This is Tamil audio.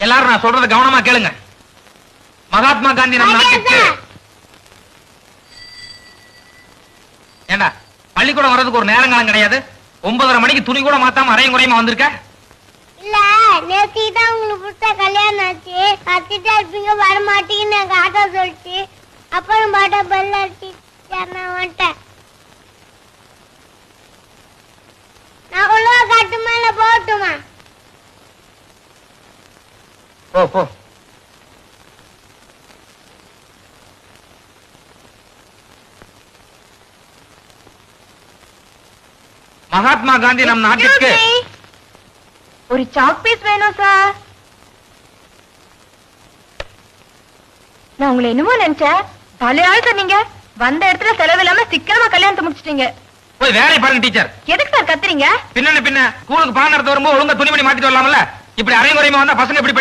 எல்லாரும் நான் சொல்றத கவனமா கேளுங்க. மகாத்மா காந்தி நம் நாட்டுக்கு ஏண்டா பள்ளிக்கூடம் வர்றதுக்கு ஒரு நேரங்காலம் கிடையாது. 9:30 மணிக்கு துணி கூட மாத்தாம அரையும் குறையுமா வந்திருக்க? இல்ல நேத்து தான் உங்களுக்கு புத்த கல்யாணம் ஆச்சு. கத்திட்டா இருப்பீங்க வர மாட்டீங்கன்னு எங்க ஆட்டோ சொல்லிச்சு. அப்புறம் பாட்டா பெல் அடிச்சு நான் வந்துட்டேன். நான் உள்ள கட்டுமா இல்ல போட்டுமா? போ போ. மகாத்மா காந்தி நம் நாட்டுக்கு ஒரு சாக் பீஸ் வேணும் சார். நான் உங்களை என்னமோ நினைச்சேன். தலையாள் சார் நீங்க வந்த இடத்துல செலவில்லாம சிக்கனமா கல்யாணத்தை முடிச்சிட்டீங்க. போய் வேலையை பாருங்க டீச்சர். எதுக்கு சார் கத்துறீங்க? பின்ன ஸ்கூலுக்கு பாடம் நடத்த வரும்போது ஒழுங்கா துணிமணி மாத்திட்டு வரலாம்ல. இப்படி அரையும் குறையுமா வந்தா பசங்க எப்படி